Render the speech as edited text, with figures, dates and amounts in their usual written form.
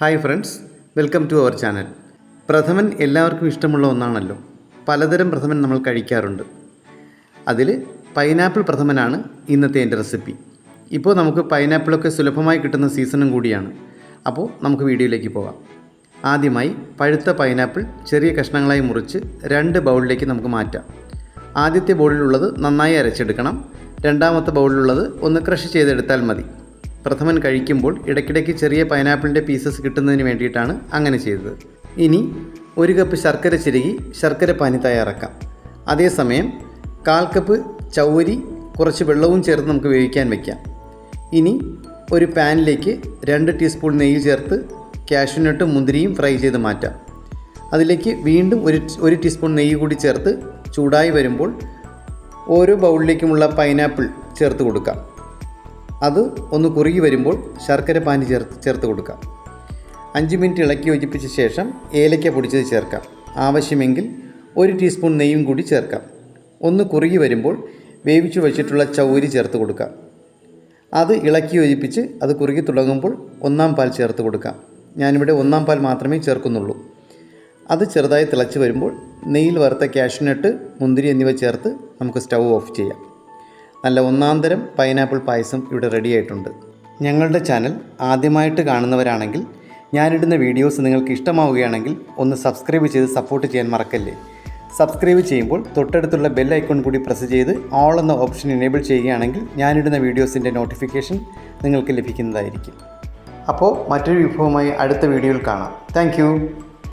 Hi friends, welcome to our channel. Pradhaman എല്ലാവർക്കും ഇഷ്ടമുള്ള ഒന്നാണല്ലോ. പലതരം പ്രഥമൻ നമ്മൾ കഴിക്കാറുണ്ട്. അതിൽ പൈനാപ്പിൾ പ്രഥമനാണ് ഇന്നത്തെ എൻ്റെ റെസിപ്പി. ഇപ്പോൾ നമുക്ക് പൈനാപ്പിളൊക്കെ സുലഭമായി കിട്ടുന്ന സീസണും കൂടിയാണ്. അപ്പോൾ നമുക്ക് വീഡിയോയിലേക്ക് പോകാം. ആദ്യമായി പഴുത്ത പൈനാപ്പിൾ ചെറിയ കഷ്ണങ്ങളായി മുറിച്ച് 2 ബൗളിലേക്ക് നമുക്ക് മാറ്റാം. ആദ്യത്തെ ബൗളിലുള്ളത് നന്നായി അരച്ചെടുക്കണം. രണ്ടാമത്തെ ബൗളിലുള്ളത് ഒന്ന് ക്രഷ് ചെയ്തെടുത്താൽ മതി. പ്രഥമൻ കഴിക്കുമ്പോൾ ഇടയ്ക്കിടയ്ക്ക് ചെറിയ പൈനാപ്പിളിൻ്റെ പീസസ് കിട്ടുന്നതിന് വേണ്ടിയിട്ടാണ് അങ്ങനെ ചെയ്തത്. ഇനി 1 കപ്പ് ശർക്കര ചിരകി ശർക്കര പാനി തയ്യാറാക്കാം. അതേസമയം 1/4 കപ്പ് ചൗവരി കുറച്ച് വെള്ളവും ചേർത്ത് നമുക്ക് വേവിക്കാൻ വയ്ക്കാം. ഇനി ഒരു പാനിലേക്ക് 2 ടീസ്പൂൺ നെയ്യ് ചേർത്ത് കാഷ്യൂനട്ടും മുന്തിരിയും ഫ്രൈ ചെയ്ത് മാറ്റാം. അതിലേക്ക് വീണ്ടും ഒരു ടീസ്പൂൺ നെയ്യ് കൂടി ചേർത്ത് ചൂടായി വരുമ്പോൾ ഓരോ ബൗളിലേക്കുമുള്ള പൈനാപ്പിൾ ചേർത്ത് കൊടുക്കാം. അത് ഒന്ന് കുറുകി വരുമ്പോൾ ശർക്കര പാനി ചേർത്ത് കൊടുക്കാം. 5 മിനിറ്റ് ഇളക്കി യോജിപ്പിച്ച ശേഷം ഏലക്ക പൊടിച്ചത് ചേർക്കാം. ആവശ്യമെങ്കിൽ 1 ടീസ്പൂൺ നെയ്യും കൂടി ചേർക്കാം. ഒന്ന് കുറുകി വരുമ്പോൾ വേവിച്ചു വച്ചിട്ടുള്ള ചൗവരി ചേർത്ത് കൊടുക്കാം. അത് ഇളക്കി യോജിപ്പിച്ച് അത് കുറുകി തുടങ്ങുമ്പോൾ 1-ാം പാൽ ചേർത്ത് കൊടുക്കാം. ഞാനിവിടെ 1-ാം പാൽ മാത്രമേ ചേർക്കുന്നുള്ളൂ. അത് ചെറുതായി തിളച്ച് വരുമ്പോൾ നെയ്യിൽ വറുത്ത കാഷ്യൂനട്ട്, മുന്തിരി എന്നിവ ചേർത്ത് നമുക്ക് സ്റ്റൗ ഓഫ് ചെയ്യാം. നല്ല ഒന്നാന്തരം പൈനാപ്പിൾ പായസം ഇവിടെ റെഡി ആയിട്ടുണ്ട്. ഞങ്ങളുടെ ചാനൽ ആദ്യമായിട്ട് കാണുന്നവരാണെങ്കിൽ ഞാനിടുന്ന വീഡിയോസ് നിങ്ങൾക്ക് ഇഷ്ടമാവുകയാണെങ്കിൽ ഒന്ന് സബ്സ്ക്രൈബ് ചെയ്ത് സപ്പോർട്ട് ചെയ്യാൻ മറക്കല്ലേ. സബ്സ്ക്രൈബ് ചെയ്യുമ്പോൾ തൊട്ടടുത്തുള്ള ബെൽ ഐക്കൺ കൂടി പ്രസ് ചെയ്ത് ഓൾ എന്ന ഓപ്ഷൻ എനേബിൾ ചെയ്യുകയാണെങ്കിൽ ഞാനിടുന്ന വീഡിയോസിൻ്റെ നോട്ടിഫിക്കേഷൻ നിങ്ങൾക്ക് ലഭിക്കുന്നതായിരിക്കും. അപ്പോൾ മറ്റൊരു വിഭവമായി അടുത്ത വീഡിയോയിൽ കാണാം. താങ്ക്